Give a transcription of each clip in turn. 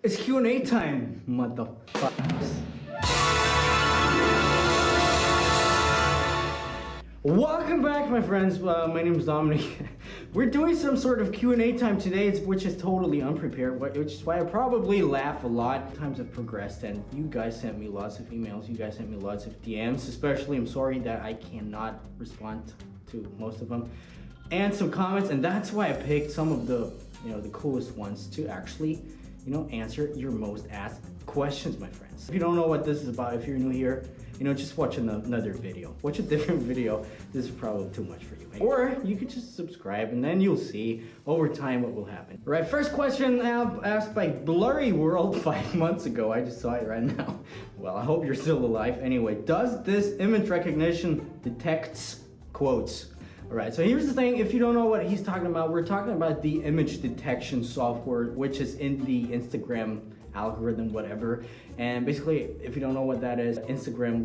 It's Q&A time, motherfuckers. Welcome back, my friends. My name is Dominic. We're doing some sort of Q&A time today, which is totally unprepared, which is why I probably laugh a lot. Times have progressed, and you guys sent me lots of emails. You guys sent me lots of DMs. Especially, I'm sorry that I cannot respond to most of them, and some comments. And that's why I picked some of the, the coolest ones to actually, answer your most asked questions, my friends. If you don't know what this is about, if you're new here, just watch another video. Watch a different video. This is probably too much for you. Or you could just subscribe and then you'll see over time what will happen. All right, first question asked by Blurry World 5 months ago. I just saw it right now. Well, I hope you're still alive. Anyway, does this image recognition detects quotes? All right, so here's the thing. If you don't know what he's talking about, we're talking about the image detection software, which is in the Instagram algorithm, whatever. And basically, if you don't know what that is, Instagram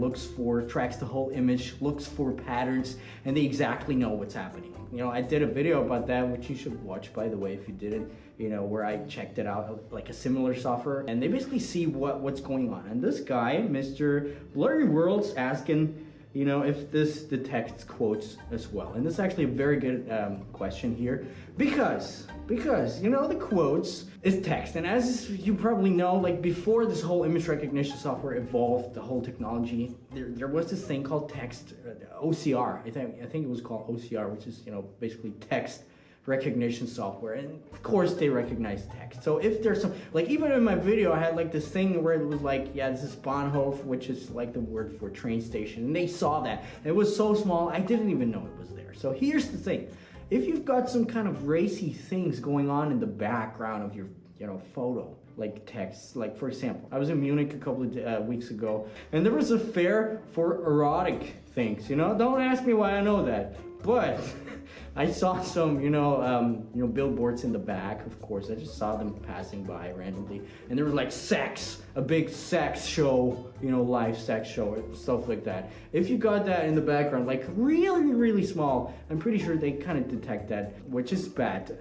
tracks the whole image, looks for patterns, and they exactly know what's happening. I did a video about that, which you should watch, by the way, if you didn't, where I checked it out, like a similar software, and they basically see what's going on. And this guy, Mr. Blurry World's asking, if this detects quotes as well. And this is actually a very good question here because the quotes is text. And as you probably know, like before this whole image recognition software evolved, the whole technology, there was this thing called text, OCR. I think it was called OCR, which is, basically text recognition software, and of course they recognize text. So if there's some, like even in my video I had like this thing where it was like, yeah, this is Bahnhof, which is like the word for train station, and they saw that. It was so small I didn't even know it was there. So here's the thing, if you've got some kind of racy things going on in the background of your photo, like text, like for example, I was in Munich a couple of weeks ago, and there was a fair for erotic things. Don't ask me why I know that, but I saw some, billboards in the back. Of course, I just saw them passing by randomly, and there was like sex, a big sex show, live sex show, stuff like that. If you got that in the background, like really, really small, I'm pretty sure they kind of detect that, which is bad.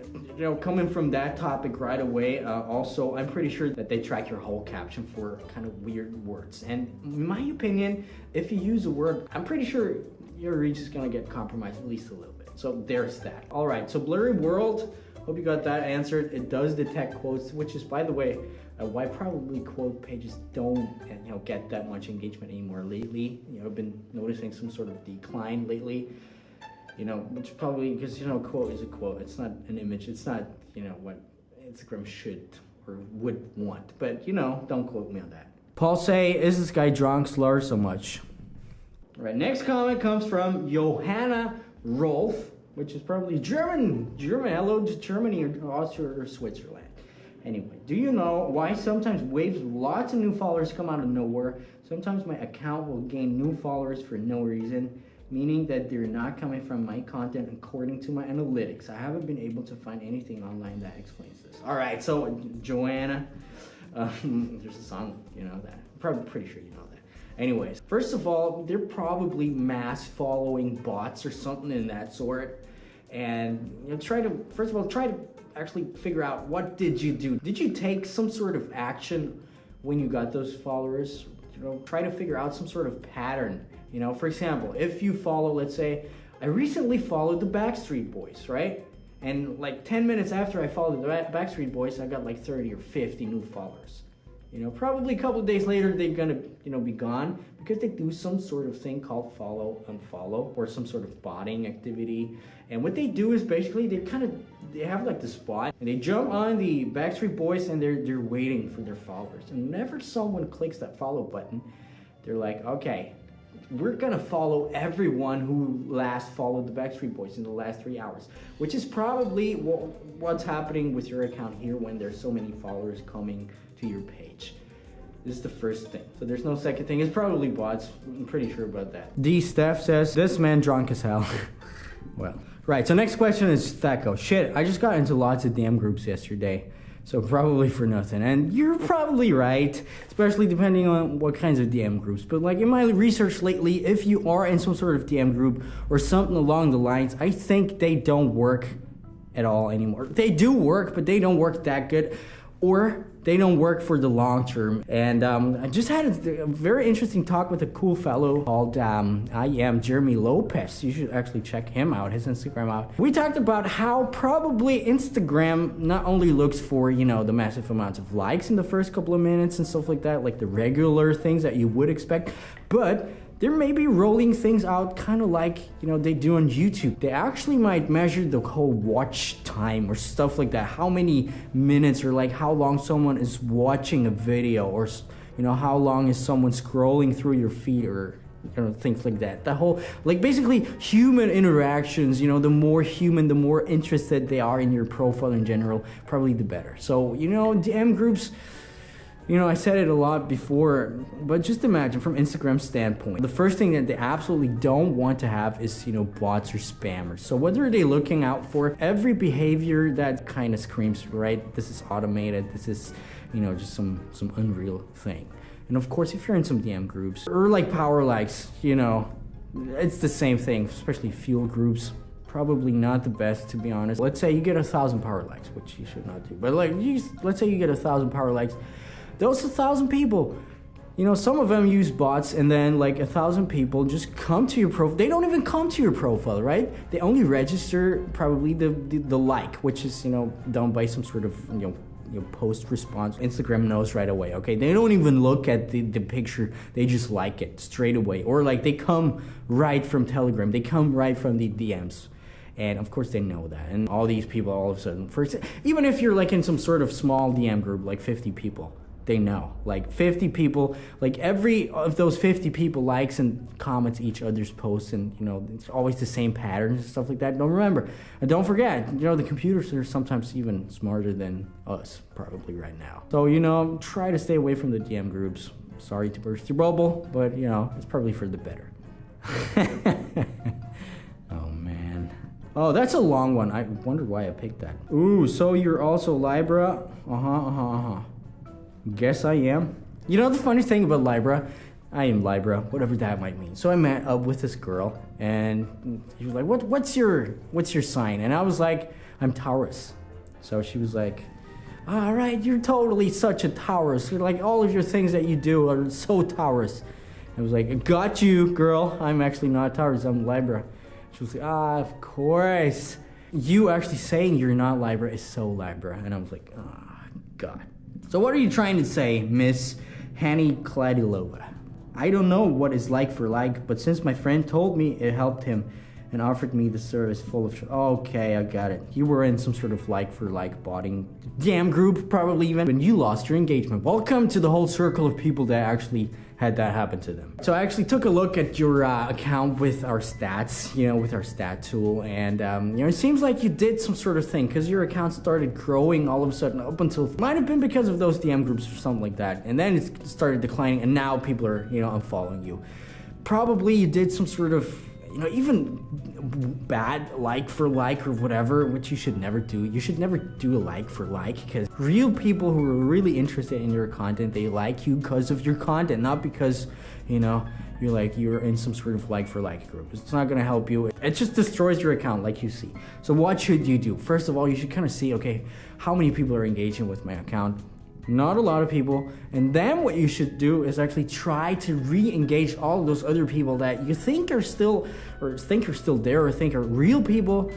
Coming from that topic right away, also, I'm pretty sure that they track your whole caption for kind of weird words. And in my opinion, if you use a word, I'm pretty sure your reach is gonna get compromised at least a little bit. So there's that. All right, so Blurry World, hope you got that answered. It does detect quotes, which is, by the way, why probably quote pages don't get that much engagement anymore lately. I've been noticing some sort of decline lately. Which probably because quote is a quote. It's not an image. It's not what Instagram should or would want. But don't quote me on that. Paul say, is this guy drunk? Slur so much. All right, next comment comes from Johanna Rolf, which is probably German. Hello to Germany or Austria or Switzerland. Anyway, do you know why sometimes waves with lots of new followers come out of nowhere? Sometimes my account will gain new followers for no reason, meaning that they're not coming from my content according to my analytics. I haven't been able to find anything online that explains this. All right, so Joanna, there's a song, that. I'm probably pretty sure you know that. Anyways, first of all, they're probably mass following bots or something in that sort. And try to actually figure out, what did you do? Did you take some sort of action when you got those followers? Try to figure out some sort of pattern. For example, if you follow, let's say, I recently followed the Backstreet Boys, right? And like 10 minutes after I followed the Backstreet Boys, I got like 30 or 50 new followers. Probably a couple of days later, they're gonna, be gone because they do some sort of thing called follow, unfollow, or some sort of botting activity. And what they do is basically they have like the spot and they jump on the Backstreet Boys and they're waiting for their followers. And whenever someone clicks that follow button, they're like, okay, we're gonna follow everyone who last followed the Backstreet Boys in the last 3 hours, which is probably what's happening with your account here when there's so many followers coming to your page. This is the first thing. So there's no second thing. It's probably bots. I'm pretty sure about that. D. Steph says, this man drunk as hell. Well, right. So next question is Thaco. Shit, I just got into lots of damn groups yesterday. So probably for nothing. And you're probably right, especially depending on what kinds of DM groups. But like in my research lately, if you are in some sort of DM group or something along the lines, I think they don't work at all anymore. They do work, but they don't work that good. Or they don't work for the long term. And I just had a very interesting talk with a cool fellow called I am Jeremy Lopez. You should actually check him out, his Instagram out. We talked about how probably Instagram not only looks for, you know, the massive amounts of likes in the first couple of minutes and stuff like that, like the regular things that you would expect, but they're maybe rolling things out kind of like, you know, they do on YouTube. They actually might measure the whole watch time or stuff like that. How many minutes or like how long someone is watching a video, or, you know, how long is someone scrolling through your feed, or, you know, things like that. The whole, like basically human interactions, you know, the more human, the more interested they are in your profile in general, probably the better. So, you know, DM groups, you know, I said it a lot before, but just imagine from Instagram's standpoint, the first thing that they absolutely don't want to have is, you know, bots or spammers. So what are they looking out for? Every behavior that kind of screams, right, this is automated, this is, you know, just some unreal thing. And of course, if you're in some DM groups or like power likes, you know, it's the same thing, especially fuel groups. Probably not the best, to be honest. Let's say you get 1,000 power likes, which you should not do, but like, let's say you get 1,000 power likes. Those 1,000 people, you know, some of them use bots, and then like 1,000 people just come to your profile. They don't even come to your profile, right? They only register probably the like, which is, you know, done by some sort of, you know, post response. Instagram knows right away, okay? They don't even look at the picture, they just like it straight away. Or like they come right from Telegram, they come right from the DMs. And of course they know that. And all these people all of a sudden, even if you're like in some sort of small DM group, like 50 people, they know, like 50 people, like every of those 50 people likes and comments each other's posts, and, you know, it's always the same patterns and stuff like that. Don't remember, and don't forget, you know, the computers are sometimes even smarter than us probably right now. So, you know, try to stay away from the DM groups. Sorry to burst your bubble, but, you know, it's probably for the better. Oh man. Oh, that's a long one. I wonder why I picked that. Ooh, so you're also Libra? Guess I am. You know the funny thing about Libra? I am Libra, whatever that might mean. So I met up with this girl, and she was like, what's your sign? And I was like, I'm Taurus. So she was like, all right, you're totally such a Taurus. You're like, all of your things that you do are so Taurus. I was like, got you, girl. I'm actually not Taurus, I'm Libra. She was like, of course. You actually saying you're not Libra is so Libra. And I was like, God. So what are you trying to say, Miss Hanny Kladilova? I don't know what it's like for like, but since my friend told me, it helped him and offered me the service full of okay, I got it. You were in some sort of like for like botting damn group, probably even, when you lost your engagement. Welcome to the whole circle of people that actually had that happen to them. So I actually took a look at your account with our stats, you know, with our stat tool, and you know, it seems like you did some sort of thing, because your account started growing all of a sudden up until, might have been because of those DM groups or something like that, and then it started declining, and now people are, you know, unfollowing you. Probably you did some sort of, you know, even bad like for like or whatever, which you should never do. You should never do a like for like, because real people who are really interested in your content, they like you because of your content, not because, you know, you're in some sort of like for like group. It's not gonna help you. It just destroys your account, like you see. So what should you do? First of all, you should kind of see, okay, how many people are engaging with my account? Not a lot of people. And then what you should do is actually try to re-engage all of those other people that you think are still, or think are still there, or think are real people,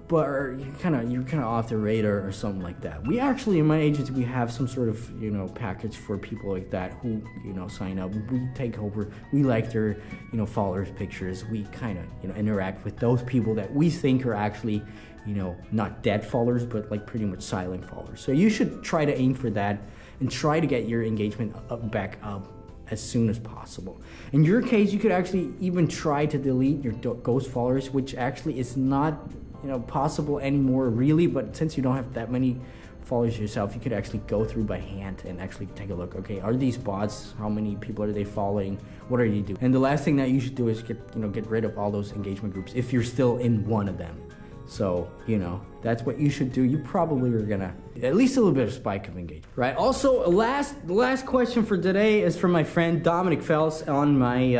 but you're kind of off the radar or something like that. We actually, in my agency, we have some sort of, you know, package for people like that who, you know, sign up. We take over, we like their, you know, followers' pictures. We kind of, you know, interact with those people that we think are actually, you know, not dead followers, but like pretty much silent followers. So you should try to aim for that and try to get your engagement back up as soon as possible. In your case, you could actually even try to delete your ghost followers, which actually is not, you know, possible anymore really, but since you don't have that many followers yourself, you could actually go through by hand and actually take a look. Okay, are these bots? How many people are they following? What are they doing? And the last thing that you should do is get rid of all those engagement groups if you're still in one of them. So, you know, that's what you should do. You probably are gonna at least a little bit of spike of engagement, right? Also, last question for today is from my friend Dominic Fels on my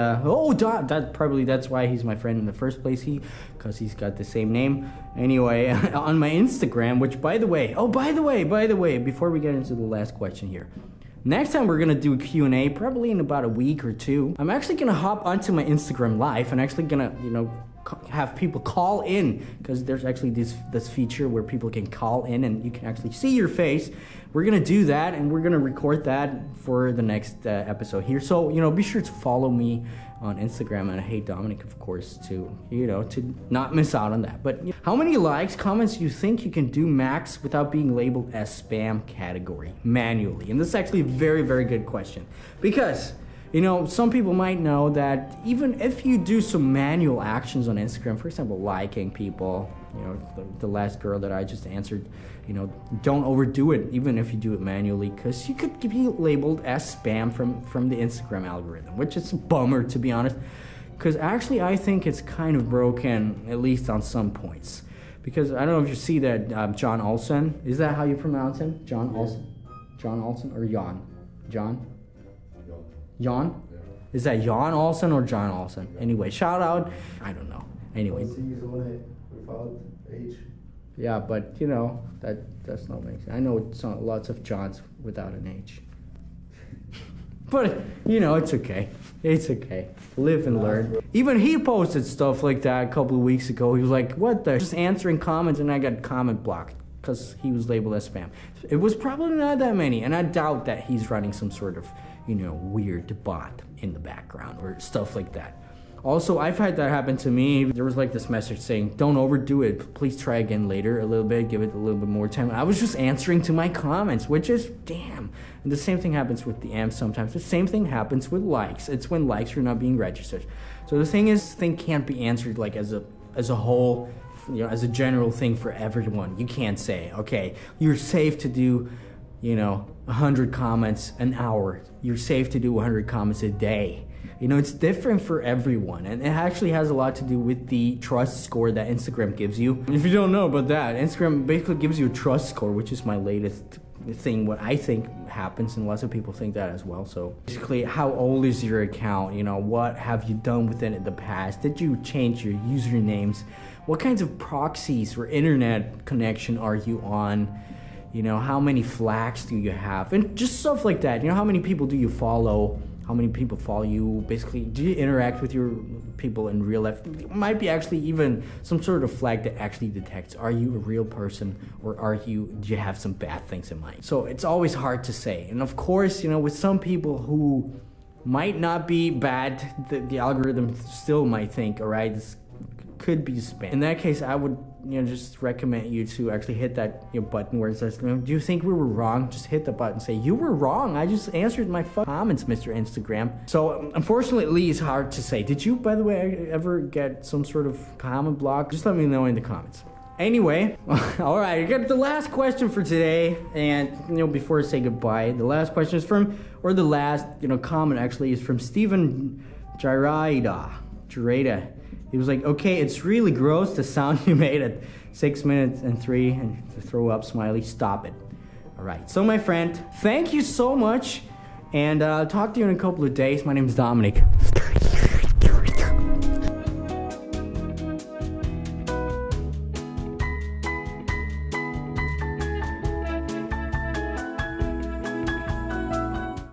that's why he's my friend in the first place. Because he's got the same name. Anyway, on my Instagram, which by the way, before we get into the last question here, next time we're gonna do a Q&A, probably in about a week or two. I'm actually gonna hop onto my Instagram live and actually gonna, you know, have people call in, because there's actually this feature where people can call in and you can actually see your face. We're gonna do that, and we're gonna record that for the next episode here. So, you know, be sure to follow me on Instagram and Hey Dominic, of course, to, you know, to not miss out on that. But how many likes, comments you think you can do max without being labeled as spam category manually? And this is actually a very, very good question, because, you know, some people might know that even if you do some manual actions on Instagram, for example, liking people, you know, the last girl that I just answered, you know, don't overdo it even if you do it manually, because you could be labeled as spam from the Instagram algorithm, which is a bummer, to be honest, because actually I think it's kind of broken, at least on some points. Because I don't know if you see that John Olsen, is that how you pronounce him? John Olsen? John Olsen or Jan? John? Jan? Yeah. Is that Jan Olsen or John Olsen? Anyway, shout out. I don't know. Anyway. Without H. Yeah, but you know, that's not making sense. I know lots of Johns without an H. But, you know, it's okay. It's okay. Live and learn. Even he posted stuff like that a couple of weeks ago. He was like, what the? Just answering comments, and I got comment blocked because he was labeled as spam. It was probably not that many, and I doubt that he's running some sort of, you know, weird bot in the background or stuff like that. Also, I've had that happen to me. There was like this message saying, don't overdo it. Please try again later a little bit. Give it a little bit more time. I was just answering to my comments, which is, damn. And the same thing happens with the amps sometimes. The same thing happens with likes. It's when likes are not being registered. So the thing is, this thing can't be answered like as a whole, you know, as a general thing for everyone. You can't say, okay, you're safe to do, you know, 100 comments an hour. You're safe to do 100 comments a day. You know, it's different for everyone, and it actually has a lot to do with the trust score that Instagram gives you. If you don't know about that, Instagram basically gives you a trust score, which is my latest thing, what I think happens, and lots of people think that as well. So basically, how old is your account? You know, what have you done with it in the past? Did you change your usernames? What kinds of proxies or internet connection are you on? You know, how many flags do you have? And just stuff like that. You know, how many people do you follow? How many people follow you? Basically, do you interact with your people in real life? It might be actually even some sort of flag that actually detects, are you a real person, or do you have some bad things in mind? So it's always hard to say. And of course, you know, with some people who might not be bad, the algorithm still might think, all right, this could be spam. In that case, I would, you know, just recommend you to actually hit that, you know, button where it says, do you think we were wrong? Just hit the button, say, you were wrong. I just answered my comments, Mr. Instagram. So unfortunately, it's hard to say. Did you, by the way, ever get some sort of comment block? Just let me know in the comments. Anyway, all right, I got the last question for today, and, you know, before I say goodbye, the last question is from, or the last, you know, comment actually is from Steven Girada. He was like, okay, it's really gross, the sound you made at 6 minutes and 3, and the throw up smiley, stop it. All right, so my friend, thank you so much, and I'll talk to you in a couple of days. My name is Dominic.